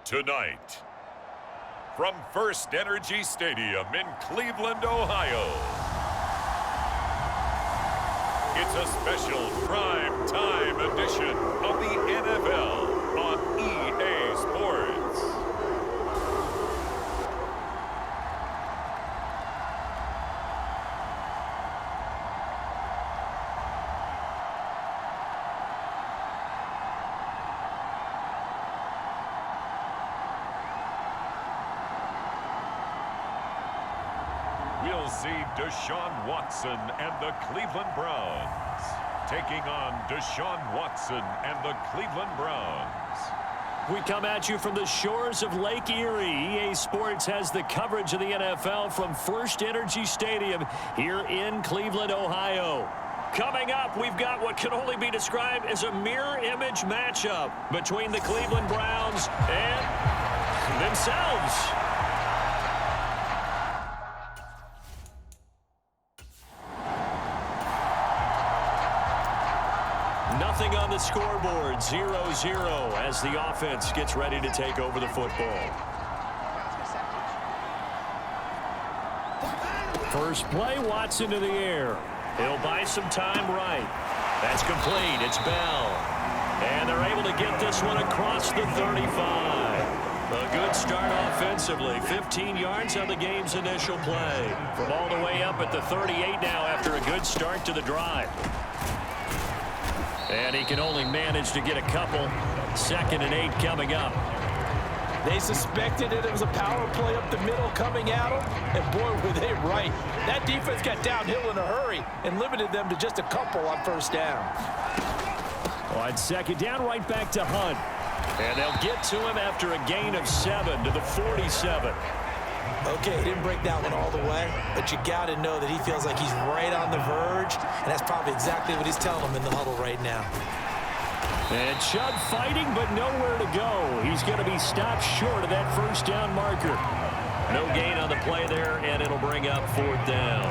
Tonight, from First Energy Stadium in Cleveland, Ohio, it's a special prime time edition of the NFL on EA Sports. We'll see Deshaun Watson and the Cleveland Browns taking on Deshaun Watson and the Cleveland Browns. We come at you from the shores of Lake Erie. EA Sports has the coverage of the NFL from First Energy Stadium here in Cleveland, Ohio. Coming up, we've got what can only be described as a mirror image matchup between the Cleveland Browns and themselves. Nothing on the scoreboard, 0-0 as the offense gets ready to take over the football. First play, Watson to the air. He'll buy some time right. That's complete. It's Bell. And they're able to get this one across the 35. A good start offensively. 15 yards on the game's initial play. From all the way up at the 38 now after a good start to the drive. And he can only manage to get a couple. 2nd and 8 coming up. They suspected it was a power play up the middle coming at them, and boy, were they right. That defense got downhill in a hurry and limited them to just a couple on first down. On 2nd down, right back to Hunt. And they'll get to him after a gain of 7 to the 47. Okay, he didn't break that one all the way, but you got to know that he feels like he's right on the verge, and that's probably exactly what he's telling them in the huddle right now. And Chubb fighting, but nowhere to go. He's going to be stopped short of that first down marker. No gain on the play there, and it'll bring up 4th down.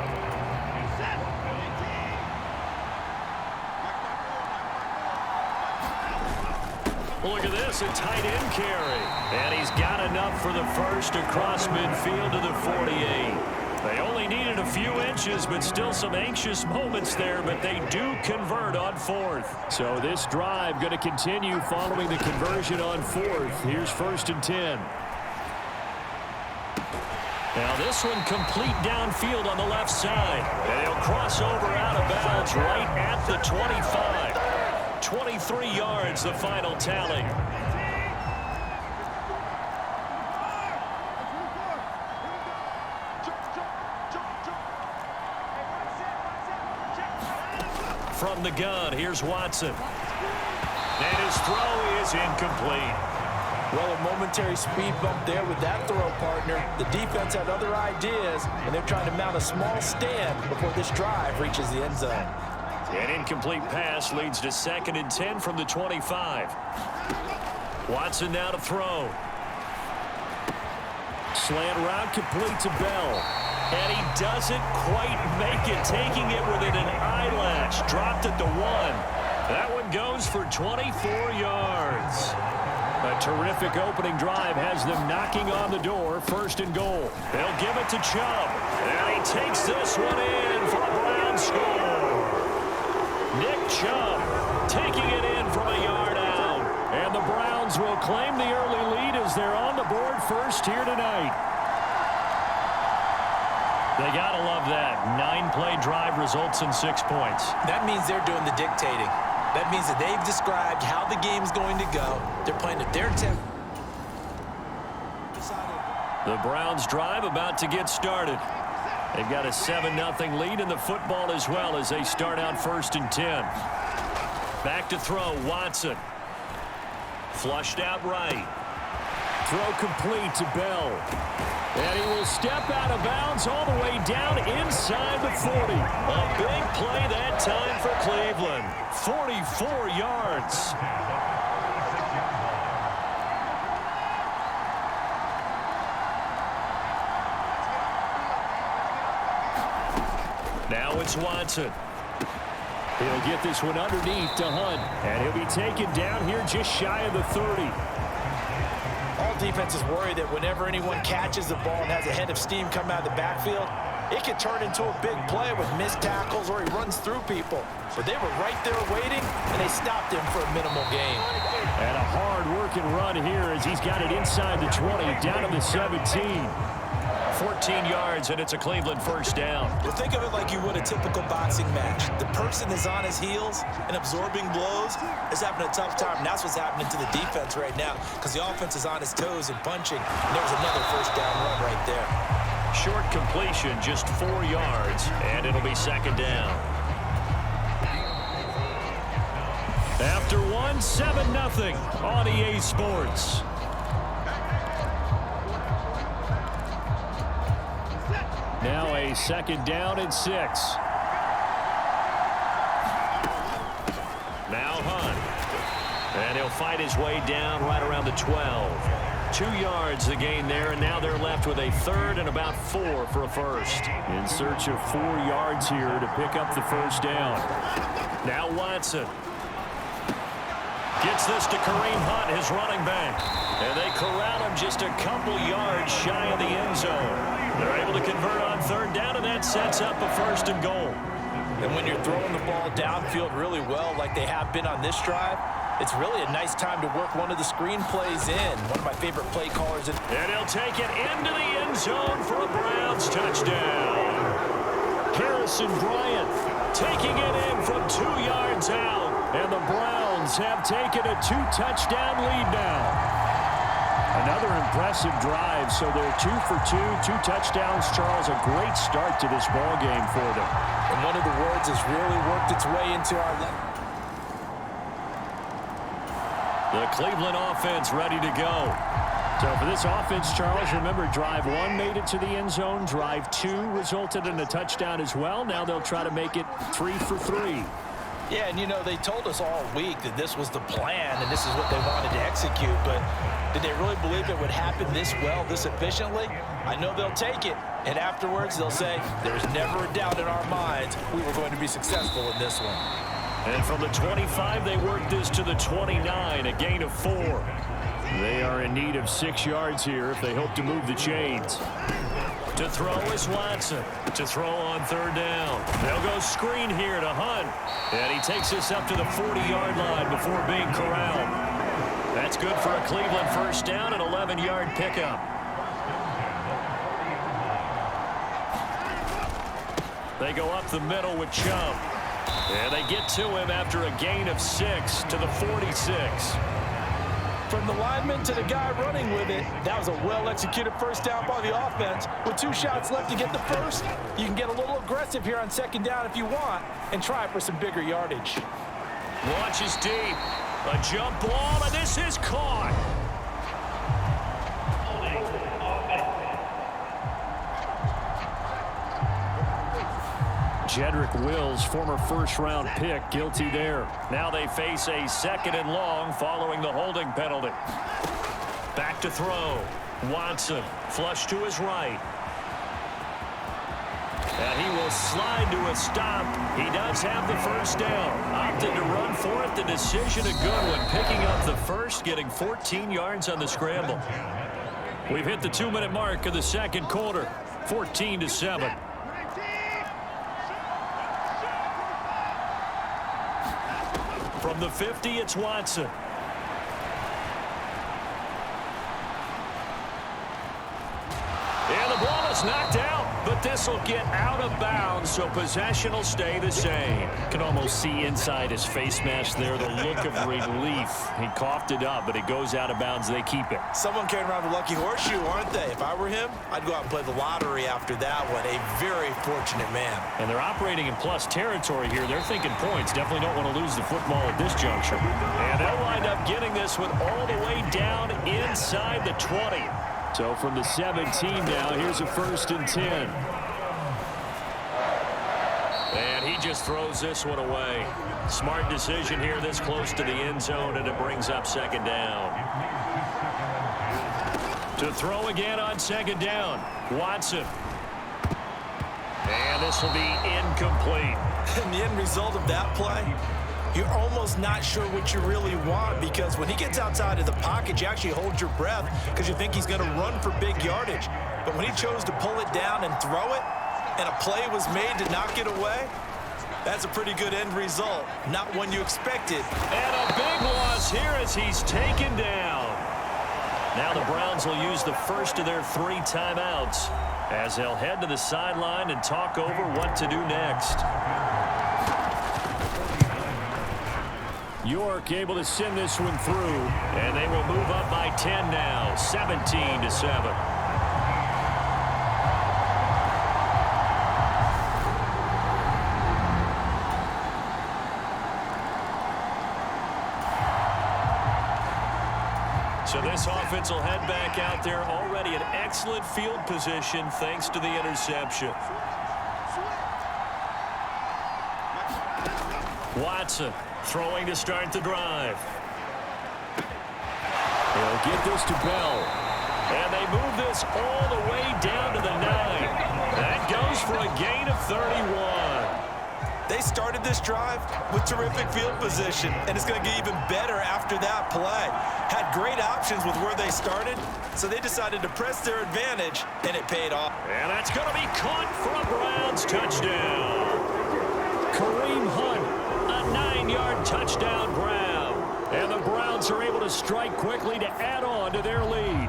Look at this, a tight end carry. And he's got enough for the first across midfield to the 48. They only needed a few inches, but still some anxious moments there, but they do convert on 4th. So this drive going to continue following the conversion on 4th. Here's 1st and 10. Now this one complete downfield on the left side. And he'll cross over out of bounds right at the 25. 23 yards, the final tally. From the gun, here's Watson. And his throw is incomplete. Well, a momentary speed bump there with that throw, partner. The defense had other ideas, and they're trying to mount a small stand before this drive reaches the end zone. An incomplete pass leads to 2nd and 10 from the 25. Watson now to throw. Slant route complete to Bell. And he doesn't quite make it, taking it within an eyelash. Dropped at the 1. That one goes for 24 yards. A terrific opening drive has them knocking on the door. 1st and goal. They'll give it to Chubb. And he takes this one in for a Brown score. Nick Chubb taking it in from a yard out. And the Browns will claim the early lead as they're on the board first here tonight. They got to love that. 9-play drive results in 6 points. That means they're doing the dictating. That means that they've described how the game's going to go. They're playing at their tempo. The Browns drive about to get started. They've got a 7-0 lead in the football as well as they start out 1st and 10. Back to throw, Watson. Flushed out right. Throw complete to Bell. And he will step out of bounds all the way down inside the 40. A big play that time for Cleveland. 44 yards. Now it's Watson. He'll get this one underneath to Hunt. And he'll be taken down here just shy of the 30. All defenses worry that whenever anyone catches the ball and has a head of steam come out of the backfield, it can turn into a big play with missed tackles or he runs through people. But they were right there waiting, and they stopped him for a minimal gain. And a hard-working run here as he's got it inside the 20, down to the 17. 14 yards, and it's a Cleveland first down. Well, think of it like you would a typical boxing match. The person is on his heels and absorbing blows is having a tough time. And that's what's happening to the defense right now because the offense is on his toes and punching. And there's another first down run right there. Short completion, just 4 yards, and it'll be second down. After one, 7-0 on EA Sports. Now a second down and 6. Now Hunt. And he'll fight his way down right around the 12. 2 yards the gain there, and now they're left with a third and about 4 for a first. In search of 4 yards here to pick up the first down. Now Watson. Gets this to Kareem Hunt, his running back. And they corral him just a couple yards shy of the end zone. They're able to convert on third down, and that sets up a first and goal. And when you're throwing the ball downfield really well like they have been on this drive, it's really a nice time to work one of the screen plays in. One of my favorite play callers. And he'll take it into the end zone for a Browns touchdown. Harrison Bryant taking it in from 2 yards out. And the Browns have taken a 2-touchdown lead now. Another impressive drive, so they're 2 for 2, 2 touchdowns. Charles, a great start to this ball game for them. And one of the words has really worked its way into our... The Cleveland offense ready to go. So for this offense, Charles, remember drive 1 made it to the end zone. Drive 2 resulted in a touchdown as well. Now they'll try to make it 3 for 3. Yeah, and you know, they told us all week that this was the plan and this is what they wanted to execute, but did they really believe it would happen this well, this efficiently? I know they'll take it, and afterwards they'll say, there's never a doubt in our minds we were going to be successful in this one. And from the 25, they work this to the 29, a gain of 4. They are in need of 6 yards here if they hope to move the chains. To throw is Watson. To throw on third down. They'll go screen here to Hunt. And he takes this up to the 40-yard line before being corralled. That's good for a Cleveland first down, an 11-yard pickup. They go up the middle with Chubb. And they get to him after a gain of 6 to the 46. From the lineman to the guy running with it, that was a well-executed first down by the offense. With 2 shots left to get the first, you can get a little aggressive here on second down if you want and try for some bigger yardage. Launches deep. A jump ball, and this is caught. Jedrick Wills, former first-round pick, guilty there. Now they face a 2nd and long following the holding penalty. Back to throw. Watson, flush to his right. And he will slide to a stop. He does have the first down. Opted to run for it. The decision a good one. Picking up the first, getting 14 yards on the scramble. We've hit the 2-minute mark of the second quarter. 14-7. From the 50, it's Watson. And the ball is knocked out. but this will get out of bounds, so possession will stay the same. Can almost see inside his face mask there the look of relief. He coughed it up, but it goes out of bounds. They keep it. Someone carrying around a lucky horseshoe, aren't they? If I were him, I'd go out and play the lottery after that one. A very fortunate man. And they're operating in plus territory here. They're thinking points. Definitely don't want to lose the football at this juncture. And they'll wind up getting this one all the way down inside the 20. So from the 17 now, here's a 1st and 10. And he just throws this one away. Smart decision here this close to the end zone, and it brings up 2nd down. To throw again on 2nd down, Watson. And this will be incomplete. And the end result of that play, you're almost not sure what you really want, because when he gets outside of the pocket, you actually hold your breath because you think he's going to run for big yardage. But when he chose to pull it down and throw it, and a play was made to knock it away, that's a pretty good end result. Not one you expected. And a big loss here as he's taken down. Now the Browns will use the first of their 3 timeouts as they'll head to the sideline and talk over what to do next. York able to send this one through, and they will move up by 10 now, 17-7. So this offense will head back out there, already an excellent field position thanks to the interception. Watson throwing to start the drive. He'll get this to Bell. And they move this all the way down to the 9. That goes for a gain of 31. They started this drive with terrific field position, and it's going to get even better after that play. Had great options with where they started, so they decided to press their advantage, and it paid off. And that's going to be caught for a Browns touchdown. Kareem Hunt, a 9-yard touchdown grab. And the Browns are able to strike quickly to add on to their lead.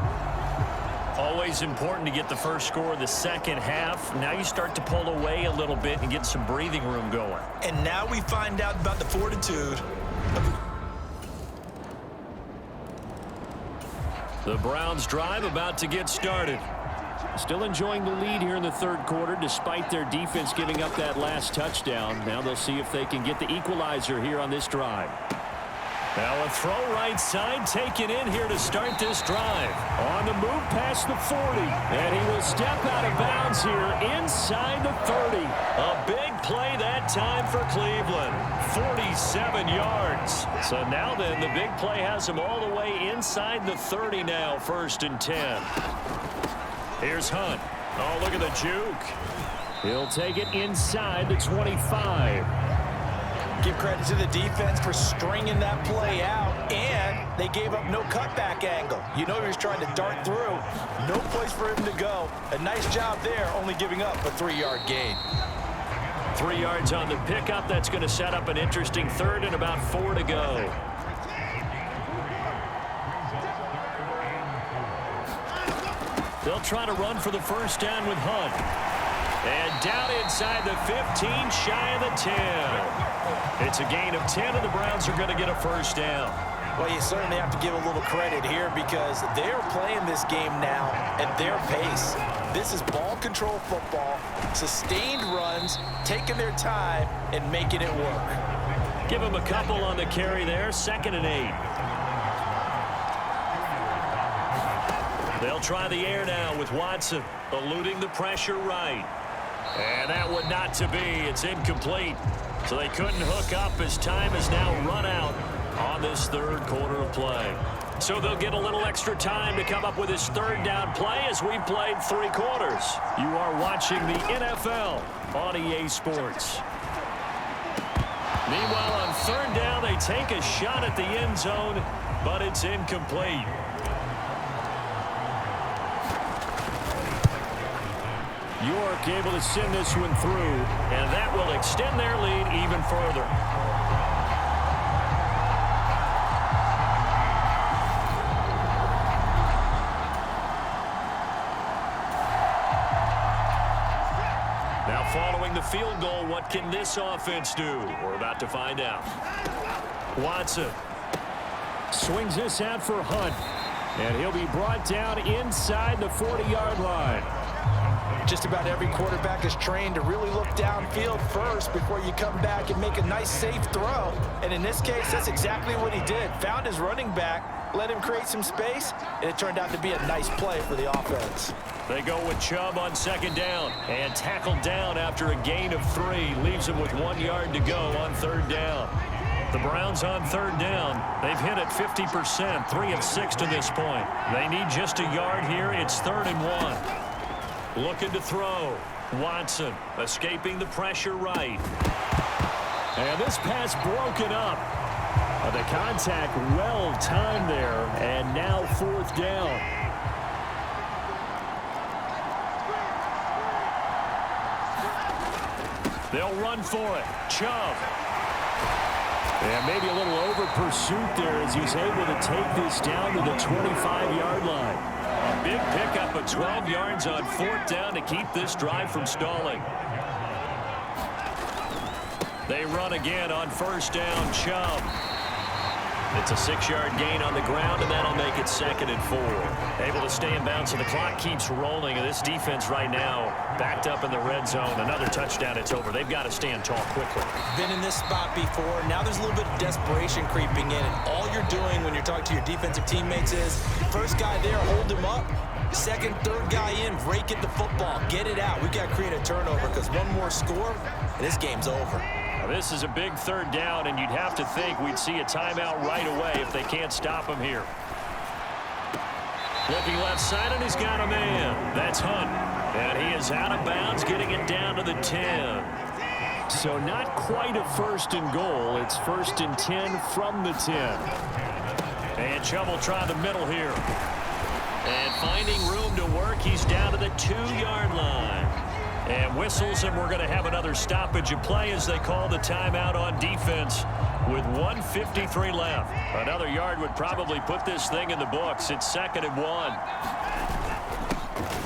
Always important to get the first score of the second half. Now you start to pull away a little bit and get some breathing room going. And now we find out about the fortitude. The Browns drive about to get started. Still enjoying the lead here in the 3rd quarter despite their defense giving up that last touchdown. Now they'll see if they can get the equalizer here on this drive. Now a throw right side taken in here to start this drive. On the move past the 40. And he will step out of bounds here inside the 30. A big play that time for Cleveland. 47 yards. So now then the big play has him all the way inside the 30 now. 1st and 10. Here's Hunt. Oh, look at the juke. He'll take it inside the 25. Give credit to the defense for stringing that play out, and they gave up no cutback angle. You know he was trying to dart through. No place for him to go. A nice job there, only giving up a 3-yard gain. 3 yards on the pickup. That's going to set up an interesting 3rd and about 4 to go. They'll try to run for the 1st down with Hunt. And down inside the 15, shy of the 10. It's a gain of 10, and the Browns are going to get a 1st down. Well, you certainly have to give a little credit here because they're playing this game now at their pace. This is ball control football, sustained runs, taking their time, and making it work. Give them a couple on the carry there, 2nd and 8. They'll try the air now with Watson, eluding the pressure right. And that one not to be. It's incomplete. So they couldn't hook up as time has now run out on this 3rd quarter of play. So they'll get a little extra time to come up with this 3rd down play as we've played 3 quarters. You are watching the NFL on EA Sports. Meanwhile, on 3rd down, they take a shot at the end zone, but it's incomplete. York able to send this one through, and that will extend their lead even further. following the field goal, what can this offense do? We're about to find out. Watson swings this out for Hunt. And he'll be brought down inside the 40-yard line. Just about every quarterback is trained to really look downfield first before you come back and make a nice, safe throw. And in this case, that's exactly what he did. Found his running back, let him create some space, and it turned out to be a nice play for the offense. They go with Chubb on second down and tackled down after a gain of 3. Leaves him with 1 yard to go on third down. The Browns on third down. They've hit it 50%, 3 of 6 to this point. They need just a yard here. It's 3rd and 1. Looking to throw. Watson escaping the pressure right. And this pass broken up. The contact well timed there, and now 4th down. They'll run for it. Chubb. And maybe a little over pursuit there as he's able to take this down to the 25-yard line. A big pickup of 12 yards on 4th down to keep this drive from stalling. They run again on 1st down. Chubb. It's a 6-yard gain on the ground, and that'll make it 2nd and 4. Able to stay in bounds, and the clock keeps rolling. And this defense right now backed up in the red zone. Another touchdown, it's over. They've got to stand tall quickly. Been in this spot before. Now there's a little bit of desperation creeping in. And all you're doing when you're talking to your defensive teammates is, first guy there, hold him up. Second, third guy in, rake at the football. Get it out. We got to create a turnover because one more score, and this game's over. This is a big 3rd down, and you'd have to think we'd see a timeout right away if they can't stop him here. Looking left side, and he's got a man. That's Hunt. And he is out of bounds, getting it down to the 10. So not quite a 1st and goal. It's 1st and 10 from the 10. And Chubb will try the middle here. And finding room to work, he's down to the 2-yard line. And whistles, and we're going to have another stoppage of play as they call the timeout on defense with 1:53 left. Another yard would probably put this thing in the books. It's 2nd and 1.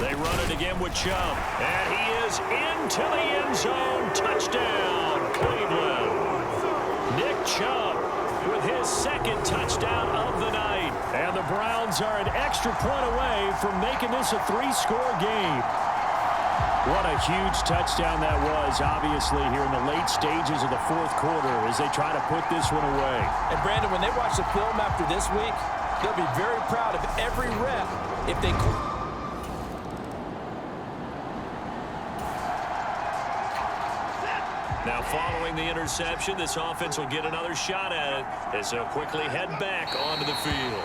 They run it again with Chubb. And he is into the end zone. Touchdown, Cleveland. Nick Chubb with his 2nd touchdown of the night. And the Browns are an extra point away from making this a 3-score game. What a huge touchdown that was, obviously, here in the late stages of the 4th quarter as they try to put this one away. And, Brandon, when they watch the film after this week, they'll be very proud of every rep if they could. Now, following the interception, this offense will get another shot at it as they'll quickly head back onto the field.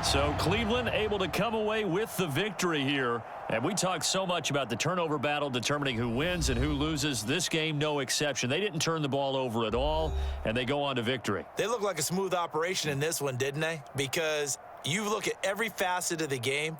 So Cleveland able to come away with the victory here. And we talk so much about the turnover battle determining who wins and who loses. This game, no exception. They didn't turn the ball over at all, and they go on to victory. They look like a smooth operation in this one, didn't they? Because you look at every facet of the game,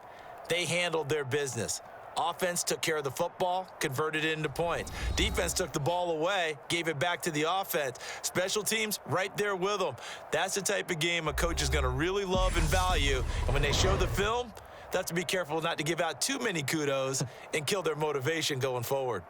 they handled their business. Offense took care of the football, converted it into points. Defense took the ball away, gave it back to the offense. Special teams, right there with them. That's the type of game a coach is going to really love and value. And when they show the film, they have to be careful not to give out too many kudos and kill their motivation going forward.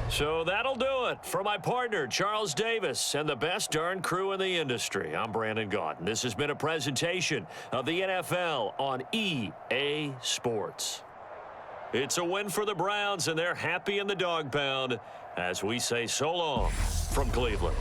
So that'll do it for my partner, Charles Davis, and the best darn crew in the industry. I'm Brandon Gaudin. This has been a presentation of the NFL on EA Sports. It's a win for the Browns, and they're happy in the dog pound as we say so long from Cleveland.